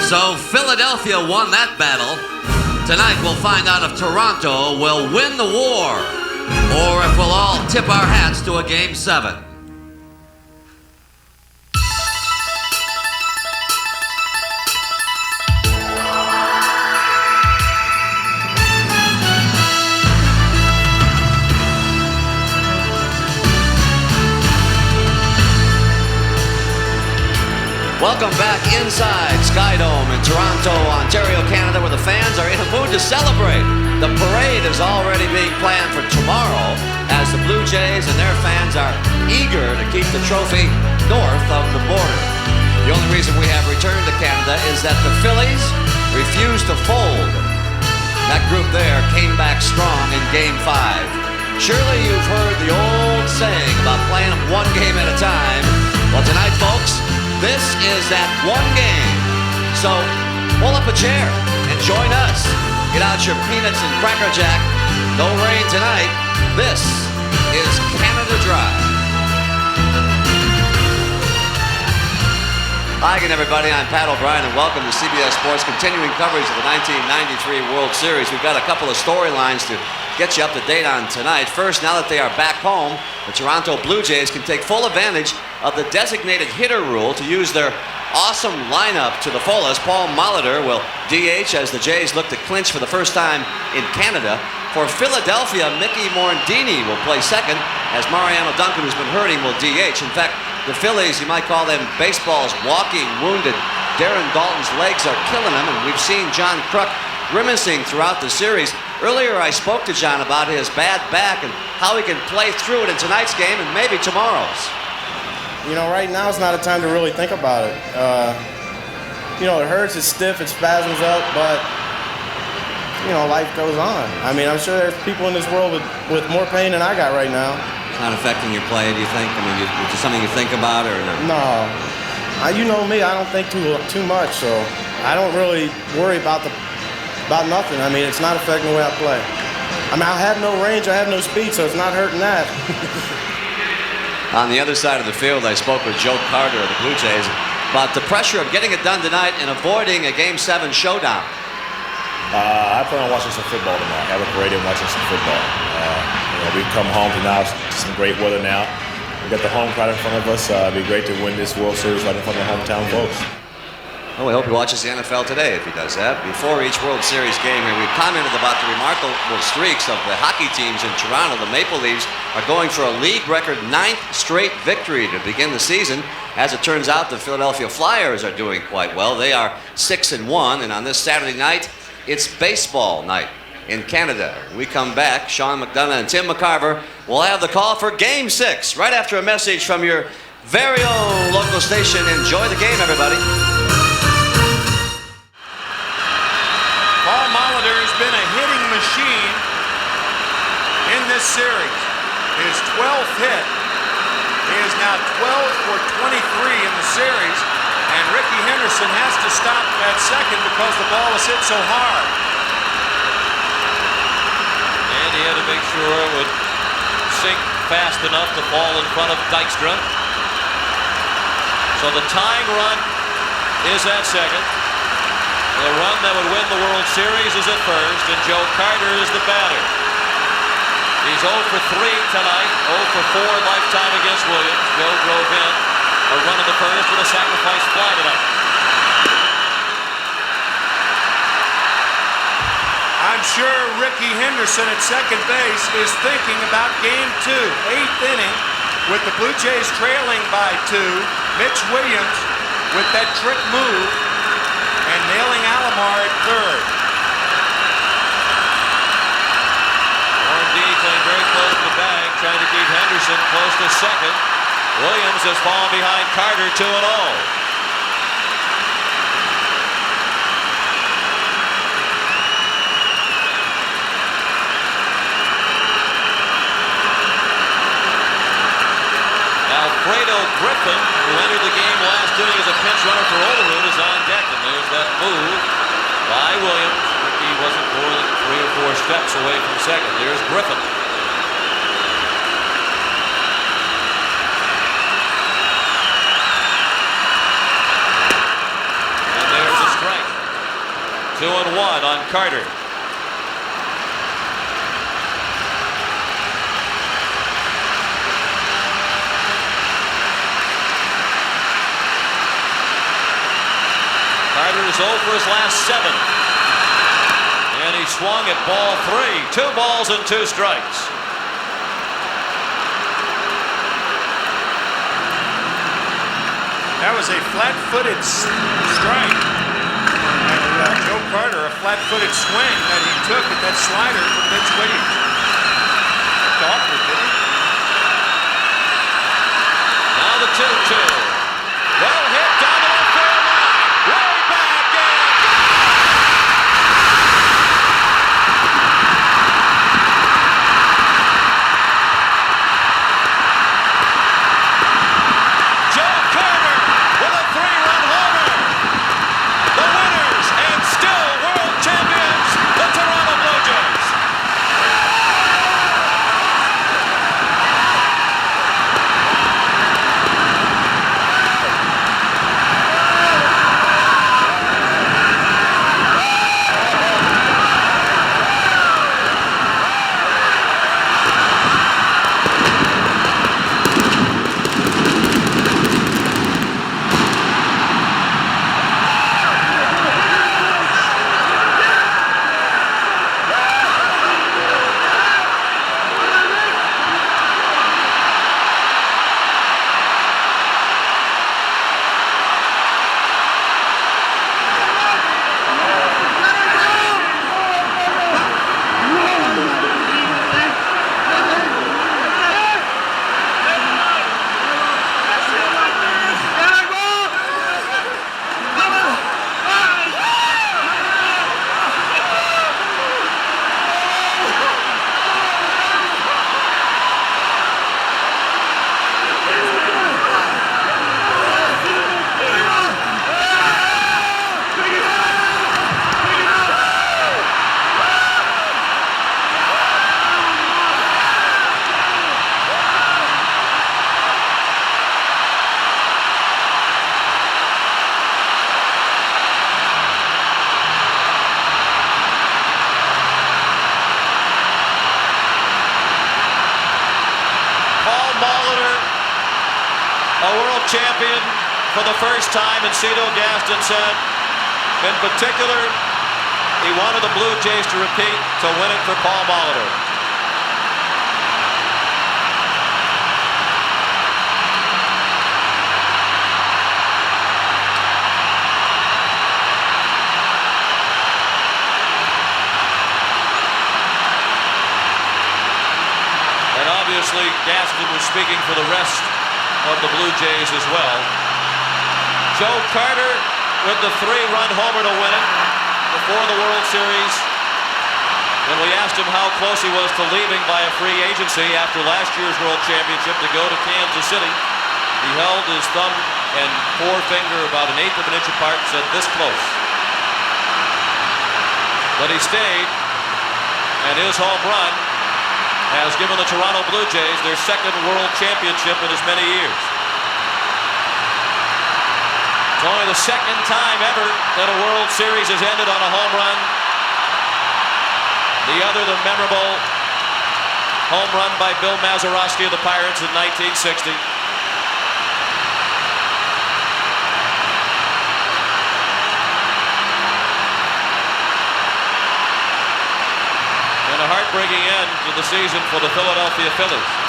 So Philadelphia won that battle. Tonight we'll find out if Toronto will win the war or if we'll all tip our hats to a Game 7. Welcome back inside Skydome in Toronto, Ontario, Canada, where the fans are in a mood to celebrate. The parade is already being planned for tomorrow as the Blue Jays and their fans are eager to keep the trophy north of the border. The only reason we have returned to Canada is that the Phillies refused to fold. That group there came back strong in Game 5. Surely you've heard the old saying about playing them one game at a time. Well, tonight, folks, this is that one game. So pull up a chair and join us. Get out your peanuts and Cracker Jack. No rain tonight. This is Canada Drive. Hi again, everybody. I'm Pat O'Brien, and welcome to CBS Sports' continuing coverage of the 1993 World Series. We've got a couple of storylines to get you up to date on tonight. First, now that they are back home, the Toronto Blue Jays can take full advantage of the designated hitter rule to use their awesome lineup to the fullest. Paul Molitor will DH as the Jays look to clinch for the first time in Canada. For Philadelphia, Mickey Morandini will play second as Mariano Duncan, who's been hurting, will DH. In fact, the Phillies, you might call them baseball's walking wounded. Darren Dalton's legs are killing him, and we've seen John Kruk grimacing throughout the series. Earlier, I spoke to John about his bad back and how he can play through it in tonight's game and maybe tomorrow's. You know, right now it's not a time to really think about it. You know, it hurts, it's stiff, it spasms up, but, you know, life goes on. I mean, I'm sure there's people in this world with more pain than I got right now. It's not affecting your play, do you think? I mean, is it something you think about or no? No. You know me, I don't think too much, so I don't really worry about nothing. I mean, it's not affecting the way I play. I mean, I have no range, I have no speed, so it's not hurting that. On the other side of the field, I spoke with Joe Carter of the Blue Jays about the pressure of getting it done tonight and avoiding a Game 7 showdown. I plan on watching some football tomorrow. Have a parade and watching some football. We come home to now some great weather now. We got the home crowd in front of us. It'd be great to win this World Series right in front of the hometown folks. Well, we hope he watches the NFL today if he does that. Before each World Series game here, we've commented about the remarkable streaks of the hockey teams in Toronto. The Maple Leafs are going for a league record 9th straight victory to begin the season. As it turns out, the Philadelphia Flyers are doing quite well. They are 6-1, and on this Saturday night, it's baseball night in Canada. When we come back, Sean McDonough and Tim McCarver will have the call for Game 6 right after a message from your very own local station. Enjoy the game, everybody. Paul Molitor has been a hitting machine in this series. His 12th hit. He is now 12 for 23 in the series, and Ricky Henderson has to stop at second because the ball is hit so hard. And he had to make sure it would sink fast enough to fall in front of Dykstra. So the tying run is at second. The run that would win the World Series is at first, and Joe Carter is the batter. He's 0 for 3 tonight, 0 for 4 lifetime against Williams. Joe drove in a run in the first with a sacrifice fly tonight. I'm sure Ricky Henderson at second base is thinking about Game 2, 8th inning, with the Blue Jays trailing by 2. Mitch Williams with that trick move and nailing Alomar at third. Morandini playing very close to the bag, trying to keep Henderson close to second. Williams has fallen behind Carter 2-0. Alfredo Griffin, who entered the game last inning as a pinch runner for Olerud, is on deck, and there's that move by Williams. He wasn't more than 3 or 4 steps away from second. There's Griffin. And there's a strike. 2-1 on Carter. Carter is 0 for his last 7. And he swung at ball 3. 2 balls and 2 strikes. That was a flat-footed strike. And Joe Carter, a flat-footed swing that he took at that slider from Mitch Williams. Looked awkward, didn't he? Now the 2-2. Well hit down the left field line. Way back and Joe Carter with a 3-run homer. The winners and still world champions, the Toronto Blue Jays. A world champion for the first time, and Cito Gaston said, in particular, he wanted the Blue Jays to repeat to win it for Paul Molitor. And obviously, Gaston was speaking for the rest of the Blue Jays as well. Joe Carter with the 3-run homer to win it before the World Series. When we asked him how close he was to leaving by a free agency after last year's World Championship to go to Kansas City, he held his thumb and forefinger about 1/8 of an inch apart and said, "This close." But he stayed, and his home run has given the Toronto Blue Jays their 2nd World Championship in as many years. It's only the 2nd time ever that a World Series has ended on a home run. The other, the memorable home run by Bill Mazeroski of the Pirates in 1960. And a heartbreaking end to the season for the Philadelphia Phillies.